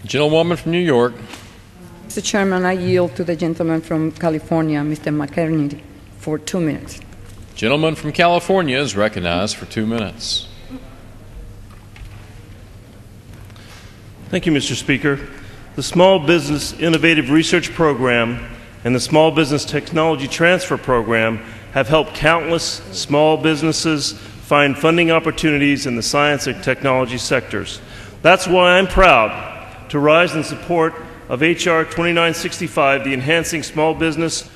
Gentlewoman from New York. Mr. Chairman, I yield to the gentleman from California, Mr. McKerney, for 2 minutes. Gentleman from California is recognized for 2 minutes. Thank you, Mr. Speaker. The Small Business Innovative Research Program and the Small Business Technology Transfer Program have helped countless small businesses find funding opportunities in the science and technology sectors. That's why I'm proud to rise in support of H.R. 2965, the Enhancing Small Business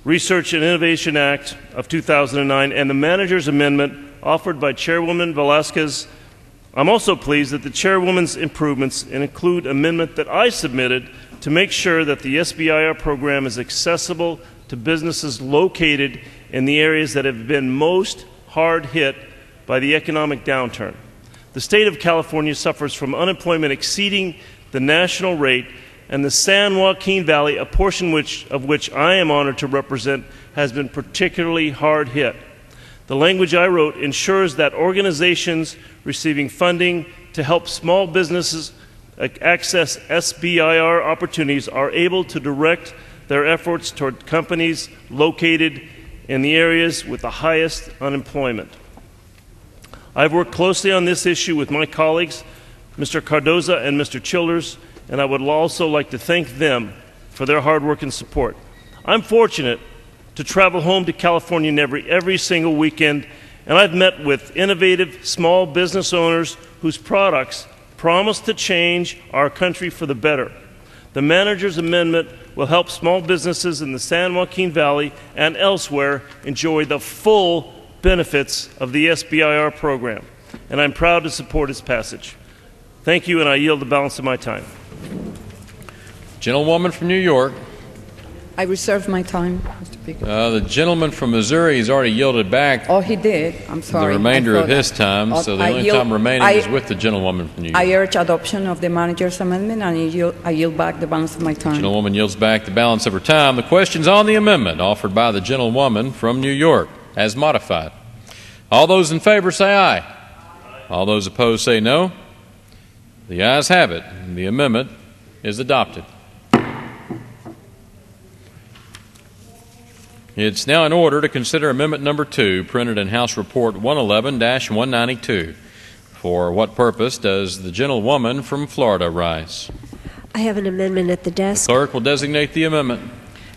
Research and Innovation Act of 2009, and the Manager's Amendment offered by Chairwoman Velasquez. I'm also pleased that the Chairwoman's improvements include an amendment that I submitted to make sure that the SBIR program is accessible to businesses located in the areas that have been most hard hit by the economic downturn. The state of California suffers from unemployment exceeding the national rate, and the San Joaquin Valley, a portion of which I am honored to represent, has been particularly hard hit. The language I wrote ensures that organizations receiving funding to help small businesses access SBIR opportunities are able to direct their efforts toward companies located in the areas with the highest unemployment. I've worked closely on this issue with my colleagues, Mr. Cardoza and Mr. Childers, and I would also like to thank them for their hard work and support. I'm fortunate to travel home to California every single weekend, and I've met with innovative small business owners whose products promise to change our country for the better. The Manager's Amendment will help small businesses in the San Joaquin Valley and elsewhere enjoy the full benefits of the SBIR program, and I'm proud to support its passage. Thank you, and I yield the balance of my time. Gentlewoman from New York. I reserve my time, Mr. Speaker. The gentleman from Missouri has already yielded back Oh, he did. I'm sorry. the remainder of his time, so the only time remaining is with the gentlewoman from New York. I urge adoption of the Manager's Amendment, and I yield back the balance of my time. Gentlewoman yields back the balance of her time. The question's on the amendment offered by the gentlewoman from New York, as modified. All those in favor say aye. All those opposed say no. The ayes have it. The amendment is adopted. It's now in order to consider Amendment Number 2, printed in House Report 111-192. For what purpose does the gentlewoman from Florida rise? I have an amendment at the desk. The clerk will designate the amendment.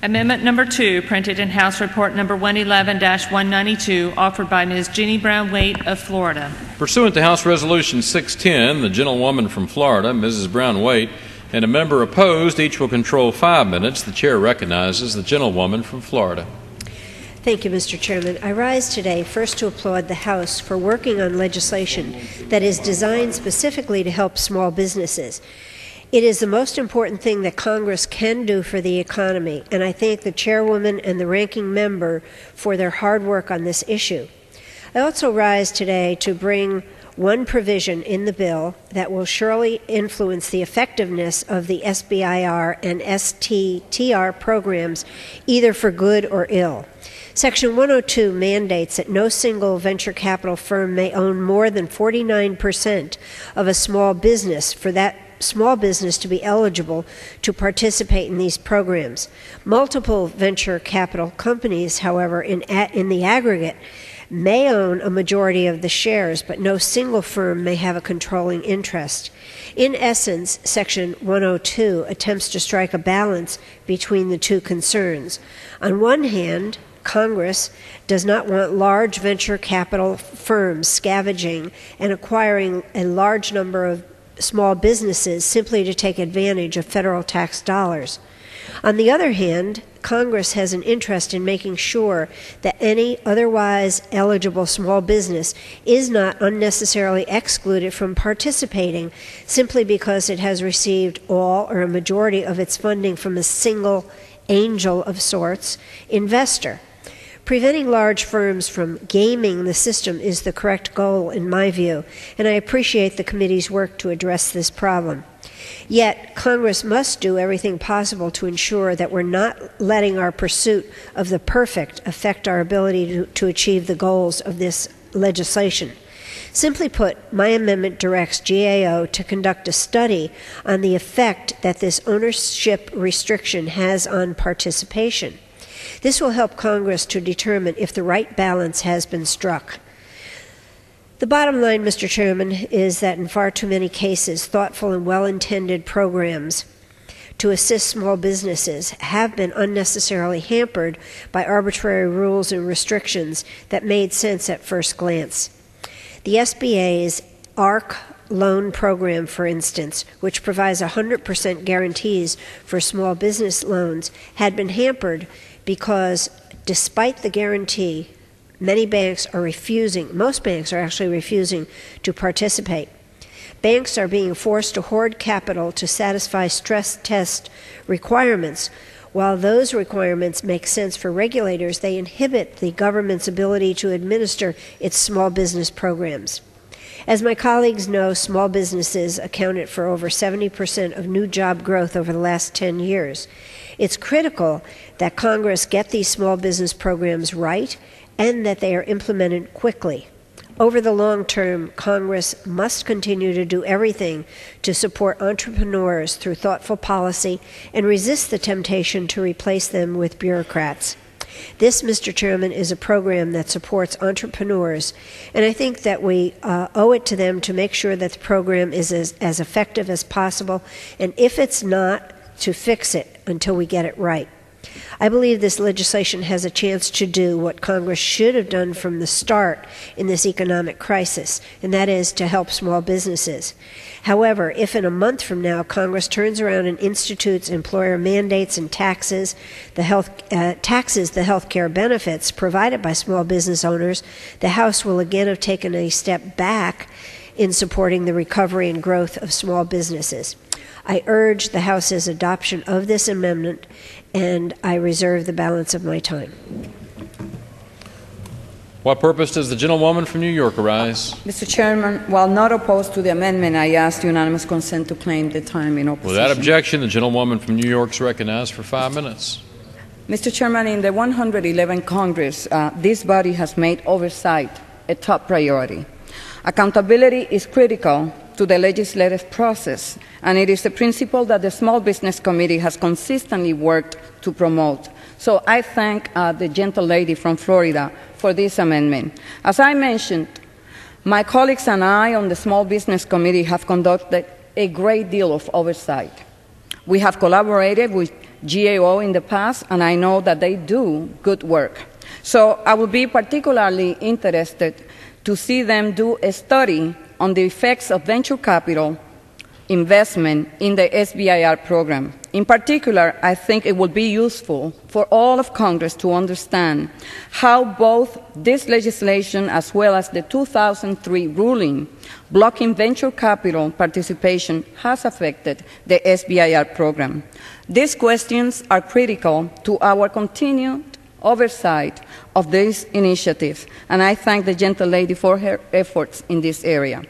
Amendment Number 2, printed in House Report Number 111-192, offered by Ms. Jenny Brown Waite of Florida. Pursuant to House Resolution 610, the gentlewoman from Florida, Mrs. Brown Waite, and a member opposed, each will control 5 minutes. The chair recognizes the gentlewoman from Florida. Thank you, Mr. Chairman. I rise today first to applaud the House for working on legislation that is designed specifically to help small businesses. It is the most important thing that Congress can do for the economy, and I thank the chairwoman and the ranking member for their hard work on this issue. I also rise today to bring one provision in the bill that will surely influence the effectiveness of the SBIR and STTR programs, either for good or ill. Section 102 mandates that no single venture capital firm may own more than 49% of a small business for that small business to be eligible to participate in these programs. Multiple venture capital companies, however, in the aggregate, may own a majority of the shares, but no single firm may have a controlling interest. In essence, Section 102 attempts to strike a balance between the two concerns. On one hand, Congress does not want large venture capital firms scavenging and acquiring a large number of small businesses simply to take advantage of federal tax dollars. On the other hand, Congress has an interest in making sure that any otherwise eligible small business is not unnecessarily excluded from participating simply because it has received all or a majority of its funding from a single angel of sorts investor. Preventing large firms from gaming the system is the correct goal, in my view, and I appreciate the committee's work to address this problem. Yet, Congress must do everything possible to ensure that we're not letting our pursuit of the perfect affect our ability to achieve the goals of this legislation. Simply put, my amendment directs GAO to conduct a study on the effect that this ownership restriction has on participation. This will help Congress to determine if the right balance has been struck. The bottom line, Mr. Chairman, is that in far too many cases, thoughtful and well-intended programs to assist small businesses have been unnecessarily hampered by arbitrary rules and restrictions that made sense at first glance. The SBA's ARC loan program, for instance, which provides 100% guarantees for small business loans, had been hampered because, despite the guarantee, most banks are actually refusing to participate. Banks are being forced to hoard capital to satisfy stress test requirements. While those requirements make sense for regulators, they inhibit the government's ability to administer its small business programs. As my colleagues know, small businesses accounted for over 70% of new job growth over the last 10 years. It's critical that Congress get these small business programs right and that they are implemented quickly. Over the long term, Congress must continue to do everything to support entrepreneurs through thoughtful policy and resist the temptation to replace them with bureaucrats. This, Mr. Chairman, is a program that supports entrepreneurs, and I think that we owe it to them to make sure that the program is as effective as possible, and if it's not, to fix it until we get it right. I believe this legislation has a chance to do what Congress should have done from the start in this economic crisis, and that is to help small businesses. However, if in a month from now Congress turns around and institutes employer mandates and taxes the health care benefits provided by small business owners, the House will again have taken a step back in supporting the recovery and growth of small businesses. I urge the House's adoption of this amendment, and I reserve the balance of my time. What purpose does the gentlewoman from New York arise? Mr. Chairman, while not opposed to the amendment, I ask unanimous consent to claim the time in opposition. Without objection, the gentlewoman from New York is recognized for 5 minutes. Mr. Chairman, in the 111th Congress, this body has made oversight a top priority. Accountability is critical to the legislative process, and it is a principle that the Small Business Committee has consistently worked to promote. So I thank the gentle lady from Florida for this amendment. As I mentioned, my colleagues and I on the Small Business Committee have conducted a great deal of oversight. We have collaborated with GAO in the past, and I know that they do good work. So I will be particularly interested to see them do a study on the effects of venture capital investment in the SBIR program. In particular, I think it would be useful for all of Congress to understand how both this legislation as well as the 2003 ruling blocking venture capital participation has affected the SBIR program. These questions are critical to our continued oversight of these initiatives, and I thank the gentle lady for her efforts in this area.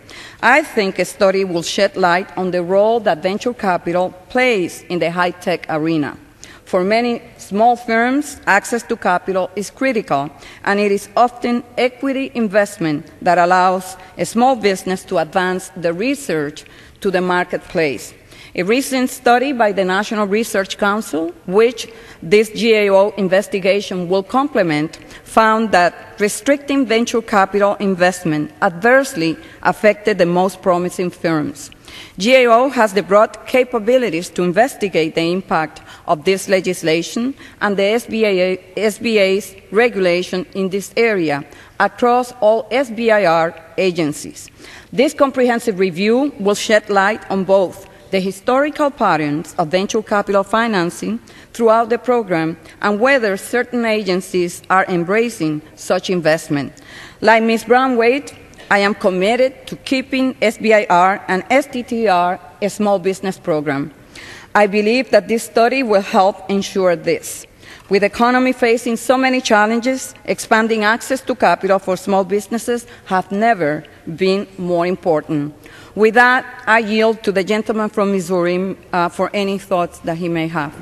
I think a study will shed light on the role that venture capital plays in the high-tech arena. For many small firms, access to capital is critical, and it is often equity investment that allows a small business to advance the research to the marketplace. A recent study by the National Research Council, which this GAO investigation will complement, found that restricting venture capital investment adversely affected the most promising firms. GAO has the broad capabilities to investigate the impact of this legislation and the SBA's regulation in this area across all SBIR agencies. This comprehensive review will shed light on both the historical patterns of venture capital financing throughout the program and whether certain agencies are embracing such investment. Like Ms. Brown-Wade, I am committed to keeping SBIR and STTR a small business program. I believe that this study will help ensure this. With the economy facing so many challenges, expanding access to capital for small businesses have never been more important. With that, I yield to the gentleman from Missouri for any thoughts that he may have.